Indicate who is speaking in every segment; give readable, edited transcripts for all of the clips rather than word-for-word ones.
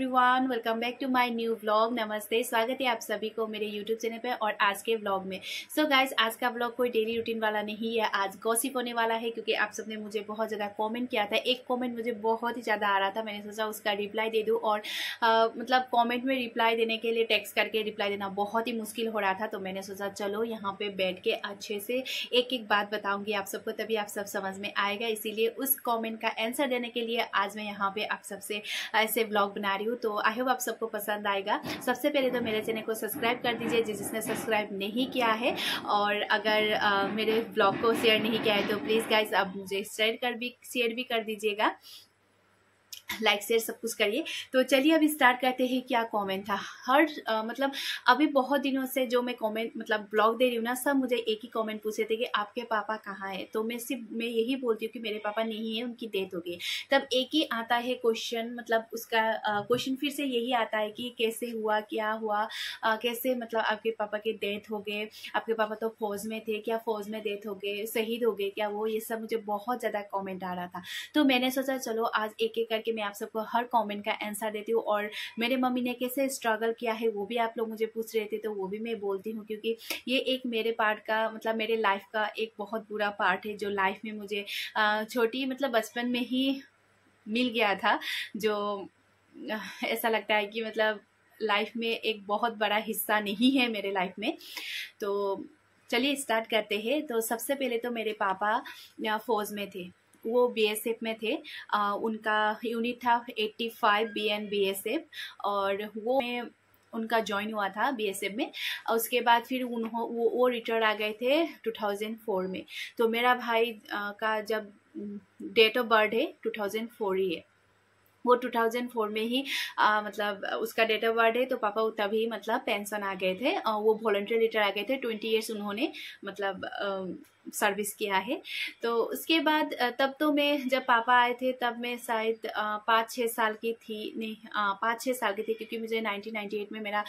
Speaker 1: Everyone, welcome back to my new vlog. नमस्ते, स्वागत है आप सभी को मेरे यूट्यूब चैनल पे और आज के व्लॉग में। सो गाइस, आज का व्लॉग कोई डेली रूटीन वाला नहीं है, आज गॉसिप होने वाला है क्योंकि आप सबने मुझे बहुत ज़्यादा कमेंट किया था। एक कमेंट मुझे बहुत ही ज़्यादा आ रहा था, मैंने सोचा उसका रिप्लाई दे दूँ और मतलब कॉमेंट में रिप्लाई देने के लिए टेक्स्ट करके रिप्लाई देना बहुत ही मुश्किल हो रहा था, तो मैंने सोचा चलो यहाँ पर बैठ के अच्छे से एक एक बात बताऊँगी आप सबको, तभी आप सब समझ में आएगा। इसीलिए उस कॉमेंट का आंसर देने के लिए आज मैं यहाँ पे आप सबसे ऐसे ब्लॉग बना रही हूँ, तो आई होप आप सबको पसंद आएगा। सबसे पहले तो मेरे चैनल को सब्सक्राइब कर दीजिए जिसने सब्सक्राइब नहीं किया है, और अगर मेरे ब्लॉग को शेयर नहीं किया है तो प्लीज़ गाइस आप मुझे शेयर भी कर दीजिएगा, लाइक शेयर सब कुछ करिए। तो चलिए अभी स्टार्ट करते हैं। क्या कमेंट था मतलब अभी बहुत दिनों से जो मैं कमेंट मतलब ब्लॉग दे रही हूँ ना, सब मुझे एक ही कमेंट पूछे थे कि आपके पापा कहाँ है। तो मैं यही बोलती हूँ कि मेरे पापा नहीं है, उनकी डेथ हो गई। तब एक ही आता है क्वेश्चन, मतलब उसका क्वेश्चन फिर से यही आता है कि कैसे हुआ, क्या हुआ, कैसे मतलब आपके पापा की डेथ हो गए, आपके पापा तो फौज में थे, क्या फौज में डेथ हो गए, शहीद हो गए क्या वो, ये सब मुझे बहुत ज़्यादा कॉमेंट आ रहा था। तो मैंने सोचा चलो आज एक एक करके मैं आप सबको हर कमेंट का आंसर देती हूँ, और मेरे मम्मी ने कैसे स्ट्रगल किया है वो भी आप लोग मुझे पूछ रहे थे, तो वो भी मैं बोलती हूँ क्योंकि ये एक मेरे पार्ट का मतलब मेरे लाइफ का एक बहुत बुरा पार्ट है जो लाइफ में मुझे छोटी मतलब बचपन में ही मिल गया था, जो ऐसा लगता है कि मतलब लाइफ में एक बहुत बड़ा हिस्सा नहीं है मेरे लाइफ में। तो चलिए स्टार्ट करते हैं। तो सबसे पहले तो मेरे पापा फौज में थे, वो बीएसएफ में थे। उनका यूनिट था 85 बीएन बीएसएफ, और वो में उनका ज्वाइन हुआ था बीएसएफ में। उसके बाद फिर वो रिटायर आ गए थे 2004 में। तो मेरा भाई का जब डेट ऑफ बर्थ है 2004 ही है, वो 2004 में ही मतलब उसका डेट ऑफ बर्थ है। तो पापा तभी मतलब पेंशन आ गए थे, वो वॉलंटरी रिटायर आ गए थे। 20 ईयर्स उन्होंने मतलब सर्विस किया है। तो उसके बाद तब तो मैं जब पापा आए थे तब मैं शायद 5-6 साल की थी, नहीं 5-6 साल की थी, क्योंकि मुझे 1998 में मेरा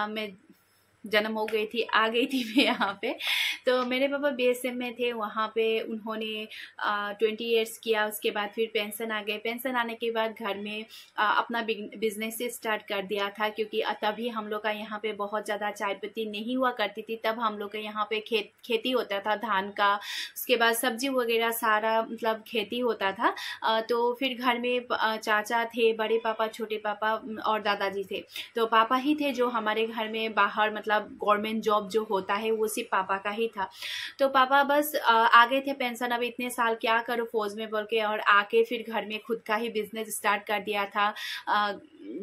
Speaker 1: मैं जन्म हो गई थी, आ गई थी मैं यहाँ पे। तो मेरे पापा बीएसएफ में थे, वहाँ पे उन्होंने 20 ईयर्स किया। उसके बाद फिर पेंशन आ गए। पेंशन आने के बाद घर में अपना बिजनेस से स्टार्ट कर दिया था, क्योंकि तभी हम लोग का यहाँ पे बहुत ज़्यादा चाय पत्ती नहीं हुआ करती थी। तब हम लोग के यहाँ पे खेती होता था धान का, उसके बाद सब्जी वगैरह सारा मतलब खेती होता था। तो फिर घर में चाचा थे, बड़े पापा, छोटे पापा और दादाजी थे। तो पापा ही थे जो हमारे घर में बाहर मतलब गवर्नमेंट जॉब जो होता है वो सिर्फ पापा का ही था। तो पापा बस आ गए थे पेंशन, अब इतने साल क्या करो फौज में बोल के, और आके फिर घर में खुद का ही बिजनेस स्टार्ट कर दिया था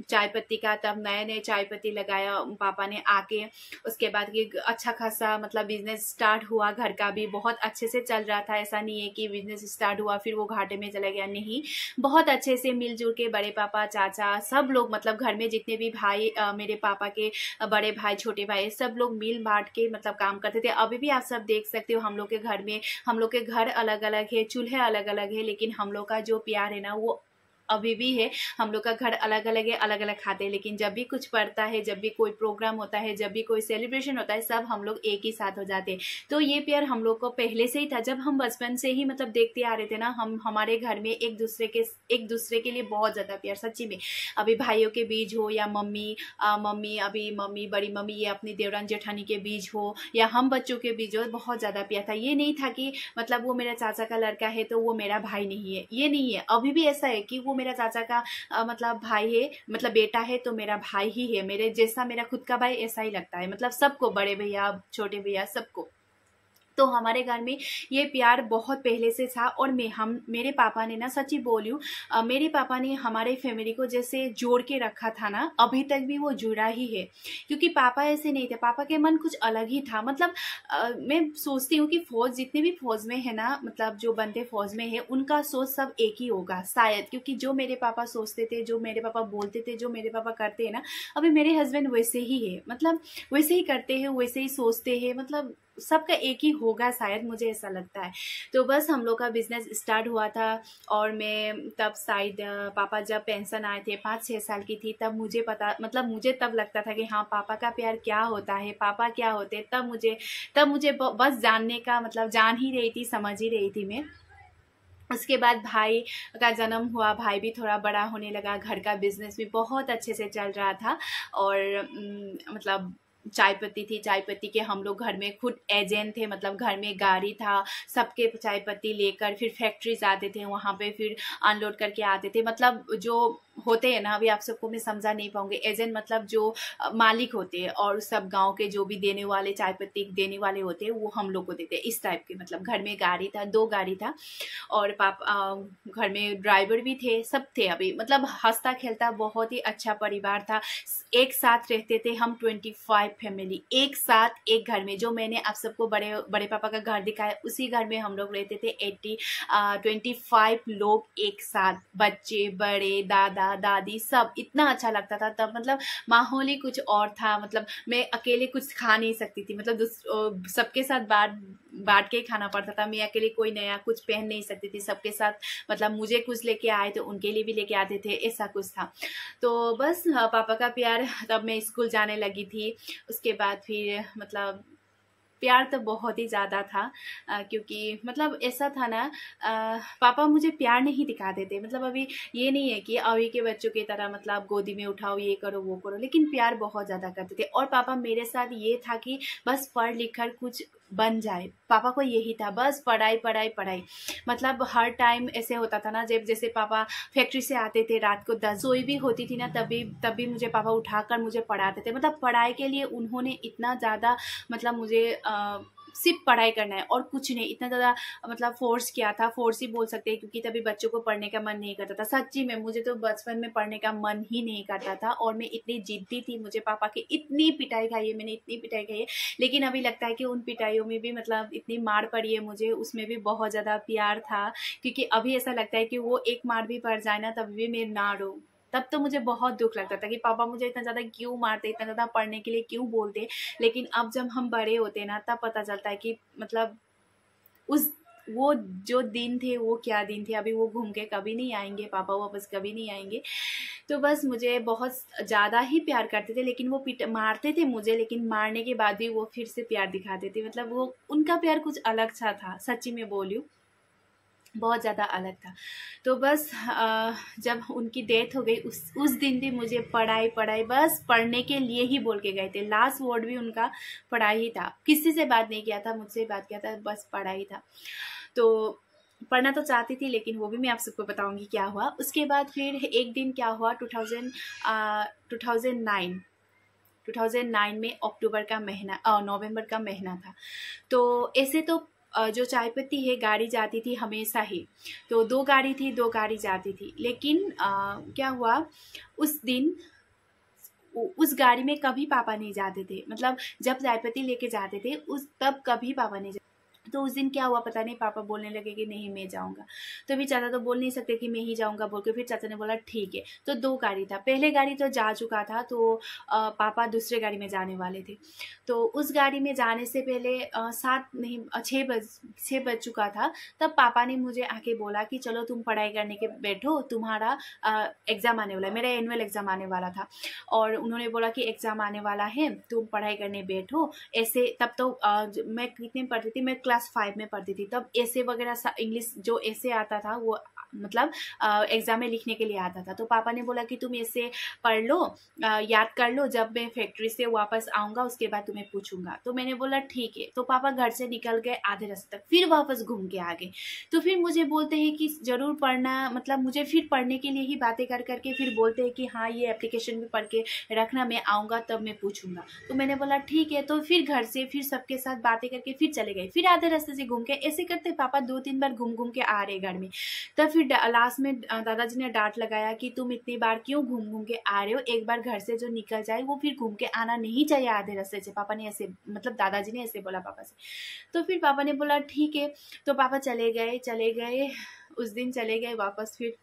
Speaker 1: चाय पत्ती का। तब नए नए चाय पत्ती लगाया पापा ने आके। उसके बाद कि अच्छा खासा मतलब बिजनेस स्टार्ट हुआ, घर का भी बहुत अच्छे से चल रहा था। ऐसा नहीं है कि बिजनेस स्टार्ट हुआ फिर वो घाटे में चला गया, नहीं, बहुत अच्छे से मिलजुल के बड़े पापा, चाचा, सब लोग मतलब घर में जितने भी भाई मेरे पापा के बड़े भाई, छोटे भाई, सब लोग मिल बांट के मतलब काम करते थे। अभी भी आप सब देख सकते हो हम लोग के घर में, हम लोग के घर अलग अलग है, चूल्हे अलग अलग है, लेकिन हम लोग का जो प्यार है ना वो अभी भी है। हम लोग का घर अलग अलग है, अलग अलग खाते हैं, लेकिन जब भी कुछ पड़ता है, जब भी कोई प्रोग्राम होता है, जब भी कोई सेलिब्रेशन होता है, सब हम लोग एक ही साथ हो जाते हैं। तो ये प्यार हम लोग को पहले से ही था, जब हम बचपन से ही मतलब देखते आ रहे थे ना। हमारे घर में एक दूसरे के लिए बहुत ज़्यादा प्यार, सच्ची में। अभी भाइयों के बीच हो या मम्मी बड़ी मम्मी या अपनी देवरान जेठानी के बीच हो या हम बच्चों के बीच हो, बहुत ज़्यादा प्यार था। ये नहीं था कि मतलब वो मेरा चाचा का लड़का है तो वो मेरा भाई नहीं है, ये नहीं है। अभी भी ऐसा है कि वो मेरा चाचा का मतलब भाई है, मतलब बेटा है तो मेरा भाई ही है, मेरे जैसा मेरा खुद का भाई ऐसा ही लगता है, मतलब सबको, बड़े भैया, छोटे भैया, सबको। तो हमारे घर में ये प्यार बहुत पहले से था। और मेरे पापा ने ना, सच्ची बोली हूँ, मेरे पापा ने हमारे फैमिली को जैसे जोड़ के रखा था ना, अभी तक भी वो जुड़ा ही है। क्योंकि पापा ऐसे नहीं थे, पापा के मन कुछ अलग ही था। मतलब मैं सोचती हूँ कि फौज, जितने भी फौज में है ना, मतलब जो बंदे फौज में है, उनका सोच सब एक ही होगा शायद, क्योंकि जो मेरे पापा सोचते थे, जो मेरे पापा बोलते थे, जो मेरे पापा करते हैं ना, अभी मेरे हस्बैंड वैसे ही है, मतलब वैसे ही करते हैं, वैसे ही सोचते हैं, मतलब सबका एक ही होगा शायद, मुझे ऐसा लगता है। तो बस हम लोग का बिजनेस स्टार्ट हुआ था, और मैं तब शायद पापा जब पेंशन आए थे 5-6 साल की थी, तब मुझे पता, मतलब मुझे तब लगता था कि हाँ पापा का प्यार क्या होता है, पापा क्या होते। तब मुझे बस जानने का मतलब जान ही रही थी, समझ ही रही थी मैं। उसके बाद भाई का जन्म हुआ, भाई भी थोड़ा बड़ा होने लगा, घर का बिजनेस भी बहुत अच्छे से चल रहा था। और मतलब चाय पत्ती थी, चाय पत्ती के हम लोग घर में खुद एजेंट थे, मतलब घर में गाड़ी था, सबके चाय पत्ती लेकर फिर फैक्ट्री जाते थे, वहाँ पे फिर अनलोड करके आते थे। मतलब जो होते हैं ना, अभी आप सबको मैं समझा नहीं पाऊंगी, एजेंट मतलब जो मालिक होते हैं और सब गांव के जो भी देने वाले, चाय पत्ती देने वाले होते हैं, वो हम लोग को देते हैं, इस टाइप के। मतलब घर में गाड़ी था, 2 गाड़ी था, और पापा घर में ड्राइवर भी थे, सब थे। अभी मतलब हंसता खेलता बहुत ही अच्छा परिवार था, एक साथ रहते थे हम 25 फैमिली एक साथ एक घर में। जो मैंने आप सबको बड़े बड़े पापा का घर दिखाया, उसी घर में हम लोग रहते थे 25 लोग एक साथ, बच्चे बड़े, दादा दादी, सब। इतना अच्छा लगता था तब, मतलब माहौल ही कुछ और था। मतलब मैं अकेले कुछ खा नहीं सकती थी, मतलब सबके साथ बांट के ही खाना पड़ता था। मैं अकेले कोई नया कुछ पहन नहीं सकती थी, सबके साथ मतलब मुझे कुछ लेके आए तो उनके लिए भी लेके आते थे, ऐसा कुछ था। तो बस पापा का प्यार, तब मैं स्कूल जाने लगी थी। उसके बाद फिर मतलब प्यार तो बहुत ही ज़्यादा था, क्योंकि मतलब ऐसा था ना, पापा मुझे प्यार नहीं दिखाते थे। मतलब अभी ये नहीं है कि अभी के बच्चों की तरह मतलब गोदी में उठाओ, ये करो वो करो, लेकिन प्यार बहुत ज़्यादा करते थे। और पापा मेरे साथ ये था कि बस पढ़ लिख कर कुछ बन जाए, पापा को यही था, बस पढ़ाई पढ़ाई पढ़ाई। मतलब हर टाइम ऐसे होता था ना, जब जैसे पापा फैक्ट्री से आते थे रात को 10, सोई भी होती थी ना, तभी मुझे पापा उठाकर मुझे पढ़ाते थे। मतलब पढ़ाई के लिए उन्होंने इतना ज़्यादा मतलब मुझे सिर्फ पढ़ाई करना है और कुछ नहीं, इतना ज़्यादा मतलब फोर्स किया था, फोर्स ही बोल सकते हैं, क्योंकि तभी बच्चों को पढ़ने का मन नहीं करता था। सच्ची में मुझे तो बचपन में पढ़ने का मन ही नहीं करता था, और मैं इतनी जिद्दी थी, मुझे पापा की इतनी पिटाई खाई है मैंने, इतनी पिटाई खाई है। लेकिन अभी लगता है कि उन पिटाइयों में भी मतलब इतनी मार पड़ी है मुझे, उसमें भी बहुत ज़्यादा प्यार था। क्योंकि अभी ऐसा लगता है कि वो एक मार भी पड़ जाए ना, तब भी मैं ना रो। तब तो मुझे बहुत दुख लगता था कि पापा मुझे इतना ज़्यादा क्यों मारते, इतना ज़्यादा पढ़ने के लिए क्यों बोलते। लेकिन अब जब हम बड़े होते हैं ना, तब पता चलता है कि मतलब उस वो जो दिन थे वो क्या दिन थे। अभी वो घूम के कभी नहीं आएंगे, पापा वापस कभी नहीं आएंगे। तो बस मुझे बहुत ज़्यादा ही प्यार करते थे, लेकिन वो मारते थे मुझे, लेकिन मारने के बाद भी वो फिर से प्यार दिखाते थे। मतलब वो उनका प्यार कुछ अलग सा था, सच्ची में बोलूँ, बहुत ज़्यादा अलग था। तो बस जब उनकी डेथ हो गई, उस दिन भी मुझे पढ़ाई पढ़ाई, बस पढ़ने के लिए ही बोल के गए थे। लास्ट वर्ड भी उनका पढ़ाई ही था, किसी से बात नहीं किया था, मुझसे बात किया था, बस पढ़ाई था। तो पढ़ना तो चाहती थी, लेकिन वो भी मैं आप सबको बताऊंगी क्या हुआ। उसके बाद फिर एक दिन क्या हुआ, 2009 में अक्टूबर का महीना, नवंबर का महीना था। तो ऐसे तो जो चाय पत्ती है गाड़ी जाती थी हमेशा ही, तो 2 गाड़ी थी, 2 गाड़ी जाती थी। लेकिन क्या हुआ उस दिन, उस गाड़ी में कभी पापा नहीं जाते थे। मतलब जब चाय पत्ती लेके जाते थे तब कभी पापा नहीं। तो उस दिन क्या हुआ पता नहीं, पापा बोलने लगे कि नहीं मैं जाऊंगा। तो अभी चाचा तो बोल नहीं सकते कि मैं ही जाऊंगा बोल के, फिर चाचा ने बोला ठीक है। तो 2 गाड़ी था, पहले गाड़ी तो जा चुका था, तो पापा दूसरे गाड़ी में जाने वाले थे। तो उस गाड़ी में जाने से पहले 7 नहीं 6 बज चुका था। तब पापा ने मुझे आके बोला कि चलो तुम पढ़ाई करने के बैठो, तुम्हारा एग्जाम आने वाला है, मेरा एनुअल एग्जाम आने वाला था। और उन्होंने बोला कि एग्जाम आने वाला है, तुम पढ़ाई करने बैठो। ऐसे तब तो मैं कितने में पढ़ती थी, मैं क्लास 5 में पढ़ती थी। तब ऐसे वगैरह इंग्लिश जो ऐसे आता था वो मतलब एग्जाम में लिखने के लिए आता था। तो पापा ने बोला कि तुम ऐसे पढ़ लो, याद कर लो, जब मैं फैक्ट्री से वापस आऊँगा उसके बाद तुम्हें पूछूंगा। तो मैंने बोला ठीक है। तो पापा घर से निकल गए आधे रास्ते तक, फिर वापस घूम के आ गए। तो फिर मुझे बोलते हैं कि ज़रूर पढ़ना, मतलब मुझे फिर पढ़ने के लिए ही बातें कर करके फिर बोलते हैं कि हाँ ये एप्लीकेशन भी पढ़ के रखना, मैं आऊँगा तब मैं पूछूंगा। तो मैंने बोला ठीक है। तो फिर घर से फिर सबके साथ बातें करके फिर चले गए, फिर आधे रास्ते से घूम के। ऐसे करते पापा 2-3 बार घूम घूम के आ रहे घर में। तब फिर लास्ट में दादाजी ने डांट लगाया कि तुम इतनी बार क्यों घूम घूम के आ रहे हो, एक बार घर से जो निकल जाए वो फिर घूम के आना नहीं चाहिए आधे रास्ते से। पापा ने ऐसे मतलब दादाजी ने ऐसे बोला पापा से। तो फिर पापा ने बोला ठीक है। तो पापा चले गए उस दिन चले गए, वापस फिर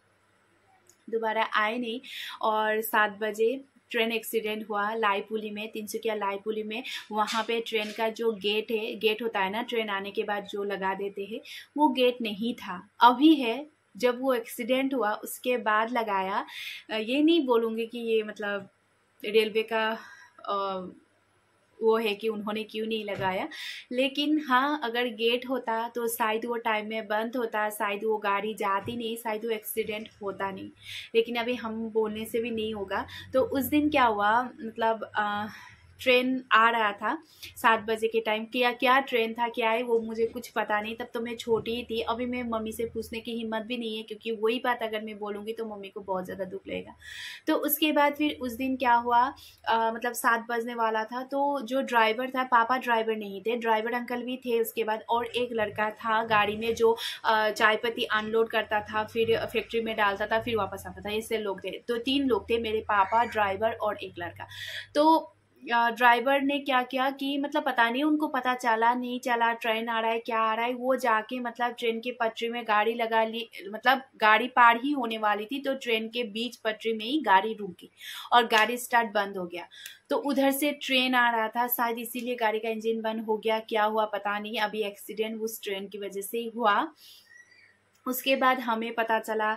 Speaker 1: दोबारा आए नहीं। और 7 बजे ट्रेन एक्सीडेंट हुआ लाईपुली में, तिनसुकिया लाईपुली में। वहाँ पे ट्रेन का जो गेट होता है ना, ट्रेन आने के बाद जो लगा देते हैं, वो गेट नहीं था, अभी है। जब वो एक्सीडेंट हुआ उसके बाद लगाया। ये नहीं बोलूँगी कि ये मतलब रेलवे का वो है कि उन्होंने क्यों नहीं लगाया। लेकिन हाँ, अगर गेट होता तो शायद वो टाइम में बंद होता, शायद वो गाड़ी जाती नहीं, शायद वो एक्सीडेंट होता नहीं। लेकिन अभी हम बोलने से भी नहीं होगा। तो उस दिन क्या हुआ, मतलब ट्रेन आ रहा था 7 बजे के टाइम। क्या क्या ट्रेन था, क्या है वो मुझे कुछ पता नहीं, तब तो मैं छोटी ही थी। अभी मैं मम्मी से पूछने की हिम्मत भी नहीं है, क्योंकि वही बात अगर मैं बोलूँगी तो मम्मी को बहुत ज़्यादा दुख लगेगा। तो उसके बाद फिर उस दिन क्या हुआ, मतलब 7 बजने वाला था, तो जो ड्राइवर था, पापा ड्राइवर नहीं थे, ड्राइवर अंकल भी थे उसके बाद, और एक लड़का था गाड़ी में जो चाय पत्ती अनलोड करता था, फिर फैक्ट्री में डालता था, फिर वापस आता था। ऐसे लोग थे। तो 3 लोग थे, मेरे पापा, ड्राइवर और एक लड़का। तो ड्राइवर ने क्या किया कि मतलब पता नहीं उनको पता चला नहीं चला, ट्रेन आ रहा है क्या आ रहा है, वो जाके मतलब ट्रेन के पटरी में गाड़ी लगा ली। मतलब गाड़ी पार ही होने वाली थी, तो ट्रेन के बीच पटरी में ही गाड़ी रुक गई और गाड़ी स्टार्ट बंद हो गया। तो उधर से ट्रेन आ रहा था, शायद इसीलिए गाड़ी का इंजन बंद हो गया, क्या हुआ पता नहीं। अभी एक्सीडेंट उस ट्रेन की वजह से ही हुआ। उसके बाद हमें पता चला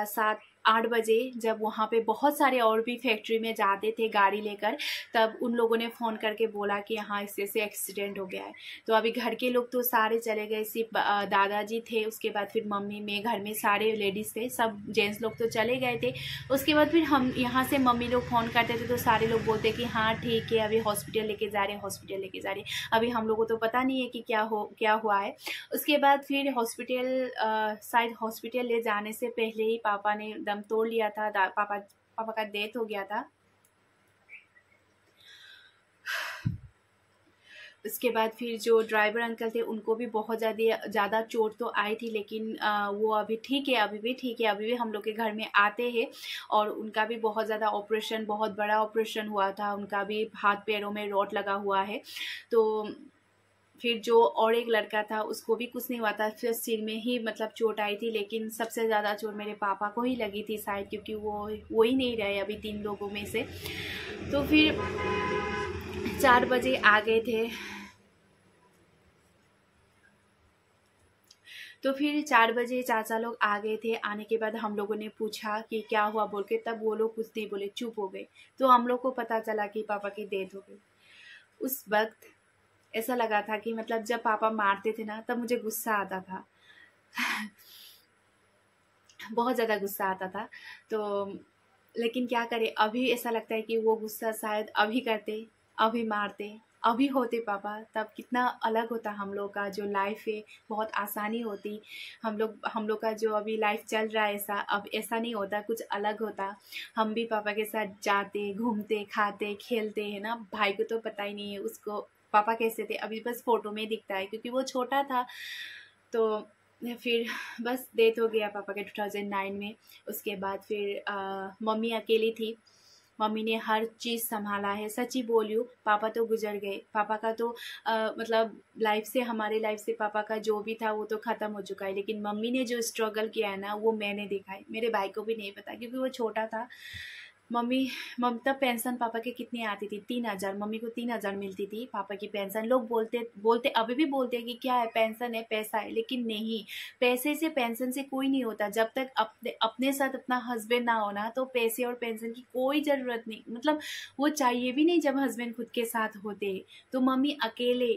Speaker 1: 7-8 बजे, जब वहाँ पे बहुत सारे और भी फैक्ट्री में जाते थे गाड़ी लेकर, तब उन लोगों ने फ़ोन करके बोला कि यहाँ इससे एक्सीडेंट हो गया है। तो अभी घर के लोग तो सारे चले गए, सिर्फ दादाजी थे, उसके बाद फिर मम्मी में, घर में सारे लेडीज़ थे, सब जेंट्स लोग तो चले गए थे। उसके बाद फिर हम यहाँ से मम्मी लोग फ़ोन करते थे, तो सारे लोग बोलते कि हाँ ठीक है, अभी हॉस्पिटल लेके जा रहे हैं, हॉस्पिटल लेके जा रहे हैं। अभी हम लोगों को तो पता नहीं है कि क्या हुआ है। उसके बाद फिर हॉस्पिटल, शायद हॉस्पिटल ले जाने से पहले ही पापा ने दम तोड़ लिया था। पापा का डेथ हो गया था। उसके बाद फिर जो ड्राइवर अंकल थे उनको भी बहुत ज़्यादा चोट तो आई थी, लेकिन वो अभी ठीक है, अभी भी ठीक है, अभी भी हम लोग के घर में आते हैं। और उनका भी बहुत ज़्यादा ऑपरेशन, बहुत बड़ा ऑपरेशन हुआ था, उनका भी हाथ पैरों में रॉड लगा हुआ है। तो फिर जो और एक लड़का था उसको भी कुछ नहीं हुआ था, फिर सिर में ही मतलब चोट आई थी, लेकिन सबसे ज़्यादा चोट मेरे पापा को ही लगी थी शायद, क्योंकि वो ही नहीं रहे अभी 3 लोगों में से। तो फिर 4 बजे आ गए थे। तो फिर 4 बजे चाचा लोग आ गए थे। आने के बाद हम लोगों ने पूछा कि क्या हुआ बोल के, तब वो लोग कुछ नहीं बोले, चुप हो गए। तो हम लोग को पता चला कि पापा की डेथ हो गई। उस वक्त ऐसा लगा था कि मतलब जब पापा मारते थे ना, तब मुझे गुस्सा आता था बहुत ज़्यादा गुस्सा आता था। तो लेकिन क्या करें, अभी ऐसा लगता है कि वो गुस्सा शायद अभी करते, अभी मारते, अभी होते पापा, तब कितना अलग होता हम लोग का जो लाइफ है, बहुत आसानी होती। हम लोग का जो अभी लाइफ चल रहा है ऐसा, अब ऐसा नहीं होता, कुछ अलग होता। हम भी पापा के साथ जाते, घूमते, खाते, खेलते हैं ना। भाई को तो पता ही नहीं है उसको पापा कैसे थे, अभी बस फोटो में दिखता है क्योंकि वो छोटा था। तो फिर बस डेथ हो गया पापा के 2009 में। उसके बाद फिर मम्मी अकेली थी। मम्मी ने हर चीज़ संभाला है। सच्ची बोलियो, पापा तो गुजर गए। पापा का तो मतलब लाइफ से, हमारे लाइफ से पापा का जो भी था वो तो ख़त्म हो चुका है, लेकिन मम्मी ने जो स्ट्रगल किया है ना, वो मैंने देखा है। मेरे भाई को भी नहीं पता क्योंकि वो छोटा था। मम्मी तब पेंशन पापा के कितनी आती थी, 3,000। मम्मी को 3,000 मिलती थी पापा की पेंशन। लोग बोलते अभी भी बोलते हैं कि क्या है, पेंशन है, पैसा है, लेकिन नहीं, पैसे से, पेंशन से कोई नहीं होता। जब तक अपने साथ अपना हस्बैंड ना होना, तो पैसे और पेंशन की कोई ज़रूरत नहीं, मतलब वो चाहिए भी नहीं जब हस्बैंड खुद के साथ होते। तो मम्मी अकेले,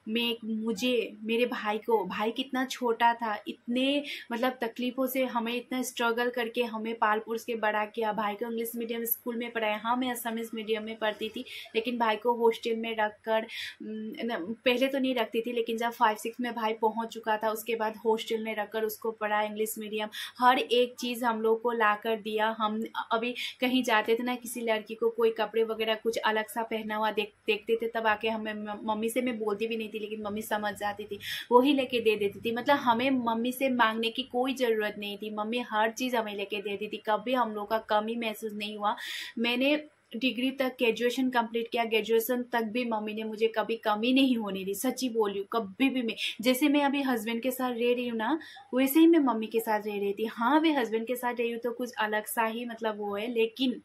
Speaker 1: मुझे, मेरे भाई को, भाई कितना छोटा था, इतने मतलब तकलीफ़ों से हमें, इतना स्ट्रगल करके हमें पाल पोस के बड़ा किया। भाई को इंग्लिश मीडियम स्कूल में पढ़ाया, हाँ मैं असमिस मीडियम में पढ़ती थी, लेकिन भाई को हॉस्टल में रख कर, पहले तो नहीं रखती थी, लेकिन जब 5-6 में भाई पहुंच चुका था, उसके बाद हॉस्टल में रख कर उसको पढ़ा, इंग्लिश मीडियम, हर एक चीज़ हम लोग को ला कर दिया। हम अभी कहीं जाते थे ना, किसी लड़की को कोई कपड़े वगैरह कुछ अलग सा पहना हुआ देखते थे, तब आके हमें, मम्मी से मैं बोलती भी नहीं थी, लेकिन मम्मी समझ जाती थी, वो ही लेके दे देती थी। मतलब हमें मम्मी से मांगने की कोई ज़रूरत नहीं थी, मम्मी हर चीज़ हमें लेके देती थी। कभी हम लोग का कमी महसूस नहीं हुआ। मैंने डिग्री तक, ग्रेजुएशन कंप्लीट किया, ग्रेजुएशन तक भी मम्मी ने मुझे कभी कमी नहीं होने दी। सच्ची बोली हूँ, कभी भी। मैं जैसे मैं अभी हस्बैंड के साथ रह रही हूँ ना, वैसे ही मैं मम्मी के साथ रह रही थी। हाँ मैं हस्बैंड के साथ रही हूँ तो कुछ अलग सा ही मतलब वो है, लेकिन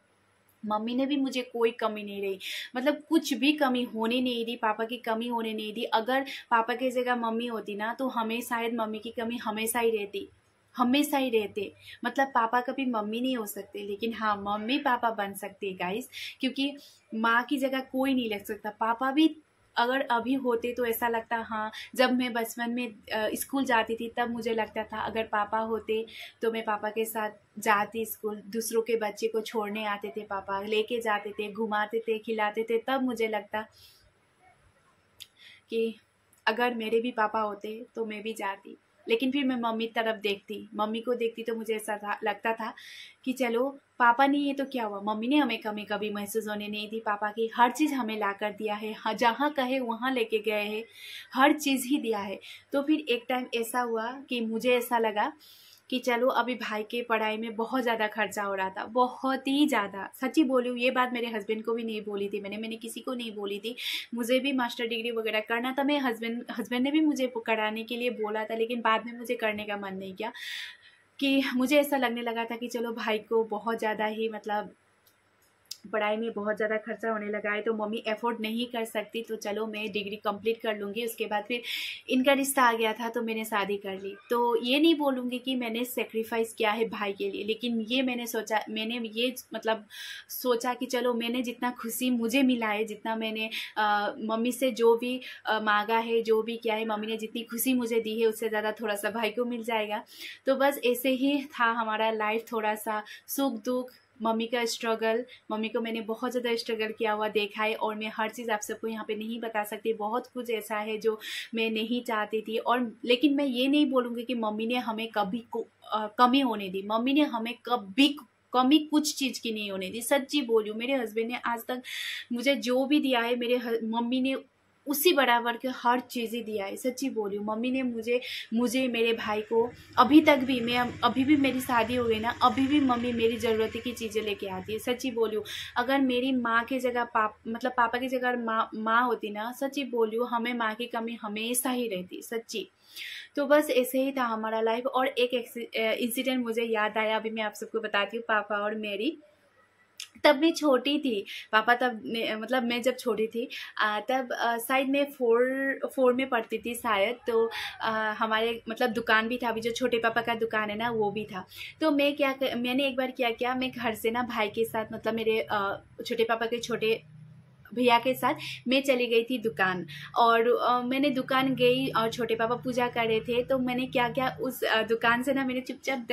Speaker 1: मम्मी ने भी मुझे कोई कमी नहीं रही, मतलब कुछ भी कमी होने नहीं दी, पापा की कमी होने नहीं दी। अगर पापा की जगह मम्मी होती ना, तो हमें शायद मम्मी की कमी हमेशा ही रहती। हमेशा ही रहते। मतलब पापा कभी मम्मी नहीं हो सकते, लेकिन हाँ मम्मी पापा बन सकते हैं गाइस, क्योंकि माँ की जगह कोई नहीं लग सकता। पापा भी अगर अभी होते तो ऐसा लगता, हाँ जब मैं बचपन में स्कूल जाती थी तब मुझे लगता था अगर पापा होते तो मैं पापा के साथ जाती स्कूल, दूसरों के बच्चे को छोड़ने आते थे पापा, लेके जाते थे, घुमाते थे, खिलाते थे, तब मुझे लगता कि अगर मेरे भी पापा होते तो मैं भी जाती। लेकिन फिर मैं मम्मी तरफ देखती, मम्मी को देखती तो मुझे ऐसा लगता था कि चलो पापा नहीं है तो क्या हुआ, मम्मी ने हमें कमी कभी महसूस होने नहीं दी। पापा की हर चीज़ हमें ला कर दिया है, जहाँ कहे वहाँ लेके गए हैं, हर चीज़ ही दिया है। तो फिर एक टाइम ऐसा हुआ कि मुझे ऐसा लगा कि चलो अभी भाई के पढ़ाई में बहुत ज़्यादा खर्चा हो रहा था, बहुत ही ज़्यादा। सच्ची बोलूँ, ये बात मेरे हस्बैंड को भी नहीं बोली थी मैंने किसी को नहीं बोली थी। मुझे भी मास्टर डिग्री वगैरह करना था, मेरे हस्बैंड ने भी मुझे कराने के लिए बोला था, लेकिन बाद में मुझे करने का मन नहीं किया कि मुझे ऐसा लगने लगा था कि चलो भाई को बहुत ज़्यादा ही मतलब पढ़ाई में बहुत ज़्यादा खर्चा होने लगा है, तो मम्मी एफोर्ड नहीं कर सकती, तो चलो मैं डिग्री कंप्लीट कर लूँगी। उसके बाद फिर इनका रिश्ता आ गया था तो मैंने शादी कर ली। तो ये नहीं बोलूँगी कि मैंने सेक्रीफाइस किया है भाई के लिए, लेकिन ये मैंने ये मतलब सोचा कि चलो मैंने जितना खुशी मुझे मिला है, जितना मैंने मम्मी से जो भी मांगा है, जो भी किया है, मम्मी ने जितनी खुशी मुझे दी है उससे ज़्यादा थोड़ा सा भाई को मिल जाएगा। तो बस ऐसे ही था हमारा लाइफ, थोड़ा सा सुख दुख, मम्मी का स्ट्रगल। मम्मी को मैंने बहुत ज़्यादा स्ट्रगल किया हुआ देखा है, और मैं हर चीज़ आप सबको यहाँ पे नहीं बता सकती। बहुत कुछ ऐसा है जो मैं नहीं चाहती थी, और लेकिन मैं ये नहीं बोलूँगी कि मम्मी ने हमें कभी कमी होने दी। मम्मी ने हमें कभी कमी कुछ चीज़ की नहीं होने दी। सच्ची बोलूँ, मेरे हस्बैंड ने आज तक मुझे जो भी दिया है, मेरे मम्मी ने उसी बराबर के हर चीज़ ही दिया है। सच्ची बोलूँ, मम्मी ने मुझे मेरे भाई को अभी तक भी, मैं अभी भी मेरी शादी हो गई ना, अभी भी मम्मी मेरी ज़रूरत की चीज़ें लेके आती है। सच्ची बोलूँ, अगर मेरी माँ की जगह मतलब पापा की जगह माँ होती ना, सच्ची बोलूँ हमें माँ की कमी हमेशा ही रहती, सच्ची। तो बस ऐसे ही था हमारा लाइफ। और एक इंसिडेंट मुझे याद आया, अभी मैं आप सबको बताती हूँ। पापा और मेरी, तब मैं छोटी थी, पापा तब मतलब मैं जब छोटी थी तब शायद मैं फोर में पढ़ती थी शायद। तो हमारे मतलब दुकान भी था, अभी जो छोटे पापा का दुकान है ना वो भी था। तो मैंने एक बार क्या किया, मैं घर से ना भाई के साथ, मतलब मेरे छोटे पापा के छोटे भैया के साथ मैं चली गई थी दुकान। और मैंने दुकान गई और छोटे पापा पूजा कर रहे थे, तो मैंने क्या किया, उस दुकान से ना मैंने चुपचाप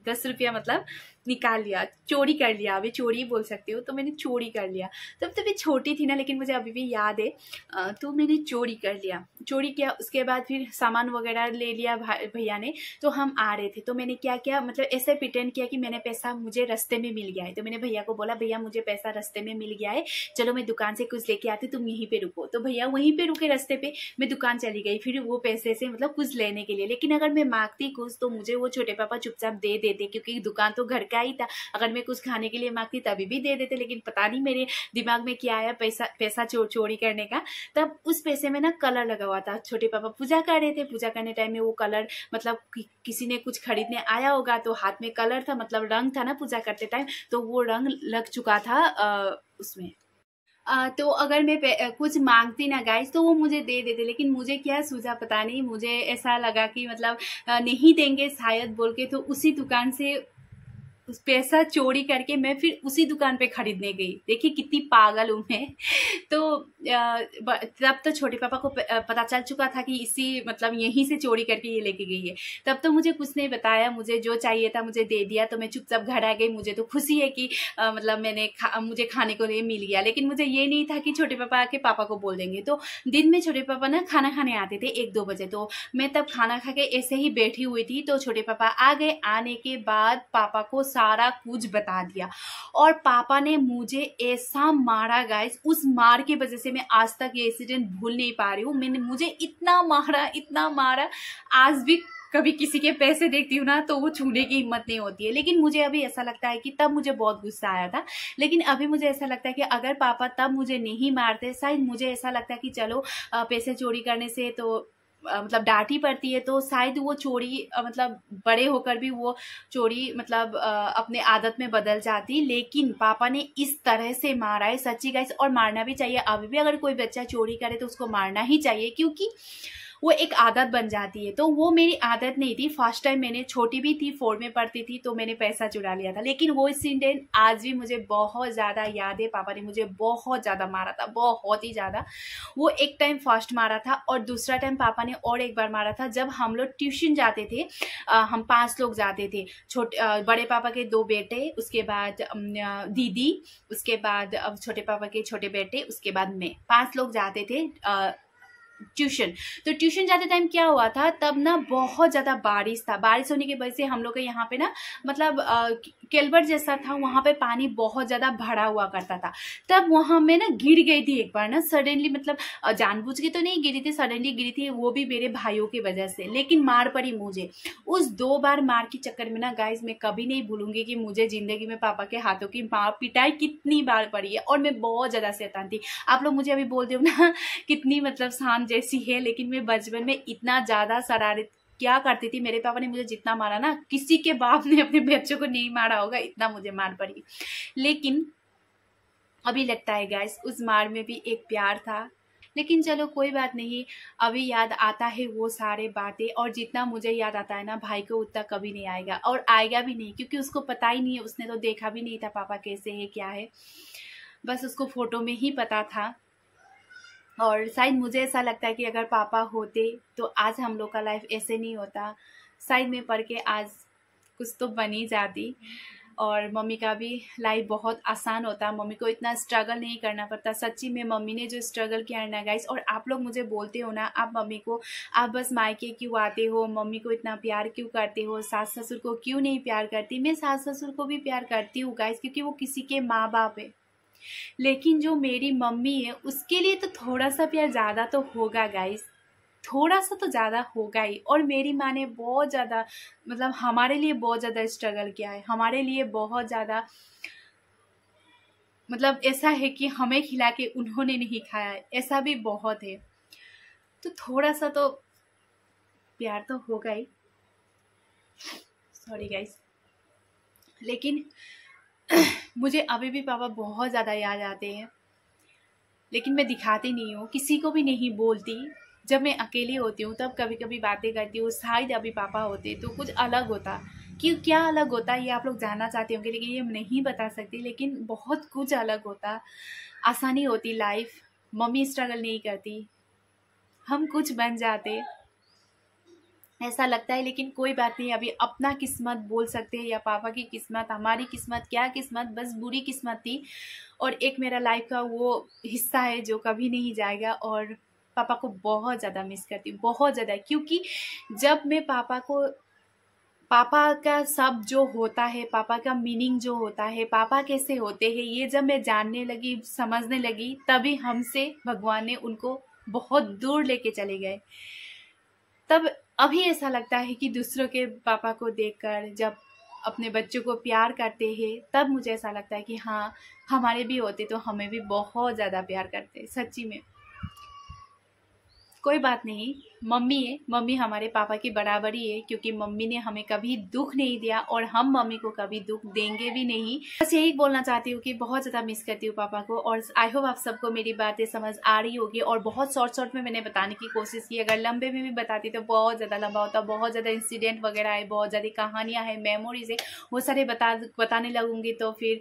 Speaker 1: 10 रुपया मतलब निकाल लिया, चोरी कर लिया, अभी चोरी बोल सकते हो। तो मैंने चोरी कर लिया, तब मैं छोटी थी ना, लेकिन मुझे अभी भी याद है। तो मैंने चोरी कर लिया, चोरी किया। उसके बाद फिर सामान वगैरह ले लिया भैया ने। तो हम आ रहे थे, तो मैंने क्या किया, मतलब ऐसे प्रिटेंड किया कि मैंने पैसा मुझे रास्ते में मिल गया है। तो मैंने भैया को बोला, भैया मुझे पैसा रास्ते में मिल गया है, चलो मैं दुकान से कुछ लेके आती, तुम यहीं पे रुको। तो भैया वहीं पे रुके रास्ते पे, मैं दुकान चली गई फिर वो पैसे से मतलब कुछ लेने के लिए। लेकिन अगर मैं मांगती कुछ तो मुझे वो छोटे पापा चुपचाप दे देते, क्योंकि दुकान तो घर का ही था। अगर मैं कुछ खाने के लिए मांगती तभी भी दे देते, लेकिन पता नहीं मेरे दिमाग में क्या आया पैसा चोरी करने का। तब उस पैसे में ना कलर लगा हुआ था, छोटे पापा पूजा कर रहे थे, पूजा करने टाइम में वो कलर मतलब किसी ने कुछ खरीदने आया होगा तो हाथ में कलर था, मतलब रंग था ना पूजा करते टाइम, तो वो रंग लग चुका था उसमें। तो अगर मैं कुछ मांगती ना गाइस तो वो मुझे दे देते, लेकिन मुझे क्या सूझा पता नहीं, मुझे ऐसा लगा कि मतलब नहीं देंगे शायद बोल के, तो उसी दुकान से उस पैसा चोरी करके मैं फिर उसी दुकान पे खरीदने गई। देखिए कितनी पागल हूँ मैं। तो तब तो छोटे पापा को पता चल चुका था कि इसी मतलब यहीं से चोरी करके ये लेके गई है। तब तो मुझे कुछ नहीं बताया, मुझे जो चाहिए था मुझे दे दिया, तो मैं चुपचाप घर आ गई। मुझे तो खुशी है कि मतलब मुझे खाने को लिए मिल गया, लेकिन मुझे ये नहीं था कि छोटे पापा आके पापा को बोल देंगे। तो दिन में छोटे पापा ना खाना खाने आते थे 1-2 बजे, तो मैं तब खाना खा के ऐसे ही बैठी हुई थी, तो छोटे पापा आ गए। आने के बाद पापा को सारा कुछ बता दिया, और पापा ने मुझे ऐसा मारा गाइस, उस मार की वजह से मैं आज तक ये इंसिडेंट भूल नहीं पा रही हूँ। मुझे इतना मारा, आज भी कभी किसी के पैसे देखती हूँ ना तो वो छूने की हिम्मत नहीं होती है। लेकिन मुझे अभी ऐसा लगता है कि तब मुझे बहुत गुस्सा आया था, लेकिन अभी मुझे ऐसा लगता है कि अगर पापा तब मुझे नहीं मारते, शायद मुझे ऐसा लगता है कि चलो पैसे चोरी करने से तो मतलब डांट ही पड़ती है, तो शायद वो चोरी मतलब बड़े होकर भी वो चोरी मतलब अपने आदत में बदल जाती। लेकिन पापा ने इस तरह से मारा है, सच्ची गाइस, और मारना भी चाहिए। अभी भी अगर कोई बच्चा चोरी करे तो उसको मारना ही चाहिए, क्योंकि वो एक आदत बन जाती है। तो वो मेरी आदत नहीं थी। फर्स्ट टाइम मैंने, छोटी भी थी, 4 में पढ़ती थी, तो मैंने पैसा चुरा लिया था। लेकिन वो इंसिडेंट आज भी मुझे बहुत ज़्यादा याद है। पापा ने मुझे बहुत ज़्यादा मारा था, बहुत ही ज़्यादा। वो एक टाइम फर्स्ट मारा था और दूसरा टाइम पापा ने और एक बार मारा था जब हम लोग ट्यूशन जाते थे। हम 5 लोग जाते थे, बड़े पापा के 2 बेटे, उसके बाद दीदी, उसके बाद छोटे पापा के छोटे बेटे, उसके बाद मैं, 5 लोग जाते थे ट्यूशन। तो ट्यूशन जाते टाइम क्या हुआ था, तब ना बहुत ज़्यादा बारिश था। बारिश होने की वजह से हम लोग के यहाँ पे ना मतलब केलबट जैसा था, वहाँ पे पानी बहुत ज़्यादा भरा हुआ करता था। तब वहाँ मैं ना गिर गई थी एक बार ना, सडनली, मतलब जानबूझ के तो नहीं गिरी थी, सडनली गिरी थी, वो भी मेरे भाइयों की वजह से। लेकिन मार पड़ी मुझे। उस 2 बार मार के चक्कर में ना गाइज, मैं कभी नहीं भूलूंगी कि मुझे जिंदगी में पापा के हाथों की मार पिटाई कितनी बार पड़ी है। और मैं बहुत ज़्यादा शैतान थी। आप लोग मुझे अभी बोलते हो ना कितनी मतलब शांत जैसी है, लेकिन मैं बचपन में इतना ज़्यादा शरारत क्या करती थी। मेरे पापा ने मुझे जितना मारा ना, किसी के बाप ने अपने बच्चों को नहीं मारा होगा, इतना मुझे मार पड़ी। लेकिन अभी लगता है गाइस, उस मार में भी एक प्यार था। लेकिन चलो कोई बात नहीं, अभी याद आता है वो सारे बातें। और जितना मुझे याद आता है ना, भाई को उतना कभी नहीं आएगा और आएगा भी नहीं, क्योंकि उसको पता ही नहीं है, उसने तो देखा भी नहीं था पापा कैसे है क्या है, बस उसको फोटो में ही पता था। और शायद मुझे ऐसा लगता है कि अगर पापा होते तो आज हम लोग का लाइफ ऐसे नहीं होता। शायद मैं पढ़ के आज कुछ तो बनी जाती और मम्मी का भी लाइफ बहुत आसान होता। मम्मी को इतना स्ट्रगल नहीं करना पड़ता। सच्ची में मम्मी ने जो स्ट्रगल किया है ना गाइस, और आप लोग मुझे बोलते हो ना, आप मम्मी को, आप बस मायके क्यों आते हो, मम्मी को इतना प्यार क्यों करते हो, सास ससुर को क्यों नहीं प्यार करती। मैं सास ससुर को भी प्यार करती हूँ गाइस, क्योंकि वो किसी के माँ बाप है। लेकिन जो मेरी मम्मी है उसके लिए तो थोड़ा सा प्यार ज़्यादा तो होगा गाइस, थोड़ा सा तो ज़्यादा होगा ही। और मेरी माँ ने बहुत ज़्यादा, मतलब हमारे लिए बहुत ज़्यादा स्ट्रगल किया है, हमारे लिए बहुत ज़्यादा, मतलब ऐसा है कि हमें खिला के उन्होंने नहीं खाया है, ऐसा भी बहुत है। तो थोड़ा सा तो प्यार तो होगा ही। Sorry guys. लेकिन मुझे अभी भी पापा बहुत ज़्यादा याद आते हैं, लेकिन मैं दिखाती नहीं हूँ, किसी को भी नहीं बोलती। जब मैं अकेली होती हूँ तब कभी कभी बातें करती हूँ। शायद अभी पापा होते तो कुछ अलग होता। क्यों, क्या अलग होता ये आप लोग जानना चाहते होंगे, लेकिन ये नहीं बता सकती। लेकिन बहुत कुछ अलग होता, आसानी होती लाइफ, मम्मी स्ट्रगल नहीं करती, हम कुछ बन जाते, ऐसा लगता है। लेकिन कोई बात नहीं, अभी अपना किस्मत बोल सकते हैं या पापा की किस्मत, हमारी किस्मत, क्या किस्मत, बस बुरी किस्मत थी। और एक मेरा लाइफ का वो हिस्सा है जो कभी नहीं जाएगा। और पापा को बहुत ज़्यादा मिस करती हूँ, बहुत ज़्यादा। क्योंकि जब मैं पापा का सब जो होता है, पापा का मीनिंग जो होता है, पापा कैसे होते हैं, ये जब मैं जानने लगी, समझने लगी, तभी हमसे भगवान ने उनको बहुत दूर लेके चले गए। तब अभी ऐसा लगता है कि दूसरों के पापा को देखकर जब अपने बच्चों को प्यार करते हैं, तब मुझे ऐसा लगता है कि हाँ, हमारे भी होते तो हमें भी बहुत ज़्यादा प्यार करते, सच्ची में। कोई बात नहीं, मम्मी है, मम्मी हमारे पापा की बराबरी है, क्योंकि मम्मी ने हमें कभी दुख नहीं दिया और हम मम्मी को कभी दुख देंगे भी नहीं। बस यही बोलना चाहती हूँ कि बहुत ज़्यादा मिस करती हूँ पापा को। और आई होप आप सबको मेरी बातें समझ आ रही होगी। और बहुत शॉर्ट में मैंने बताने की कोशिश की, अगर लंबे में भी बताती तो बहुत ज़्यादा लंबा होता। बहुत ज़्यादा इंसिडेंट वगैरह है, बहुत ज़्यादा कहानियाँ हैं, मेमोरीज है, वो सारे बताने लगूंगी तो फिर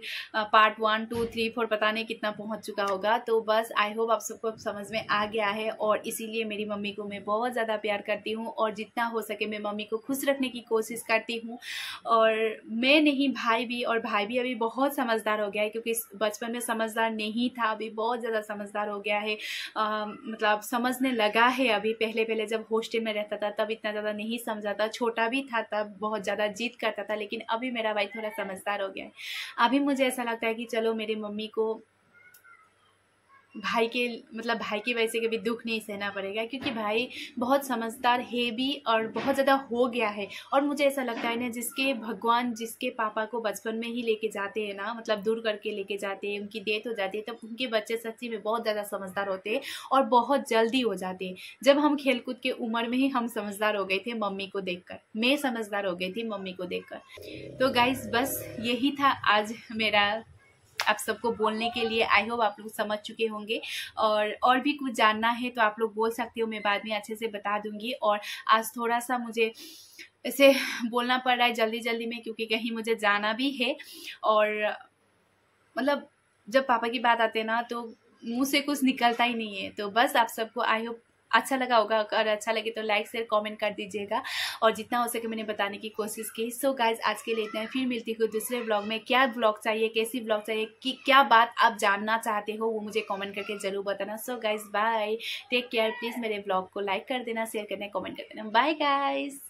Speaker 1: पार्ट 1, 2, 3, 4 बताने कितना पहुँच चुका होगा। तो बस आई होप आप सबको समझ में आ गया है। और इसीलिए मेरी मम्मी को मैं बहुत ज़्यादा प्यार करती हूँ और जितना हो सके मैं मम्मी को खुश रखने की कोशिश करती हूँ। और मैं नहीं, भाई भी, और भाई भी अभी बहुत समझदार हो गया है, क्योंकि बचपन में समझदार नहीं था, अभी बहुत ज़्यादा समझदार हो गया है। मतलब समझने लगा है अभी। पहले जब हॉस्टल में रहता था तब इतना ज़्यादा नहीं समझा था, छोटा भी था तब बहुत ज़्यादा जिद करता था। लेकिन अभी मेरा भाई थोड़ा समझदार हो गया है। अभी मुझे ऐसा लगता है कि चलो मेरी मम्मी को भाई की वजह से कभी दुख नहीं सहना पड़ेगा, क्योंकि भाई बहुत समझदार है भी और बहुत ज़्यादा हो गया है। और मुझे ऐसा लगता है ना, भगवान जिसके पापा को बचपन में ही लेके जाते हैं ना, मतलब दूर करके लेके जाते हैं, उनकी डेथ हो जाती है, तब उनके बच्चे सच्ची में बहुत ज़्यादा समझदार होते हैं और बहुत जल्दी हो जाते हैं। जब हम खेलकूद के उम्र में ही हम समझदार हो गए थे मम्मी को देखकर, मैं समझदार हो गई थी मम्मी को देखकर। तो गाइस बस यही था आज मेरा आप सबको बोलने के लिए। आई होप आप लोग समझ चुके होंगे, और भी कुछ जानना है तो आप लोग बोल सकते हो, मैं बाद में अच्छे से बता दूंगी। और आज थोड़ा सा मुझे ऐसे बोलना पड़ रहा है जल्दी जल्दी में, क्योंकि कहीं मुझे जाना भी है। और मतलब जब पापा की बात आते हैं ना तो मुंह से कुछ निकलता ही नहीं है। तो बस आप सबको आई होप अच्छा लगा होगा, अगर अच्छा लगे तो लाइक शेयर कमेंट कर दीजिएगा, और जितना हो सके मैंने बताने की कोशिश की। सो गाइज आज के लिए इतना है, फिर मिलती हूँ दूसरे व्लॉग में। क्या व्लॉग चाहिए, कैसी व्लॉग चाहिए, कि क्या बात आप जानना चाहते हो, वो मुझे कमेंट करके जरूर बताना। So guys bye, take care. Please मेरे व्लॉग को लाइक कर देना, शेयर करना, कमेंट कर देना। Bye guys.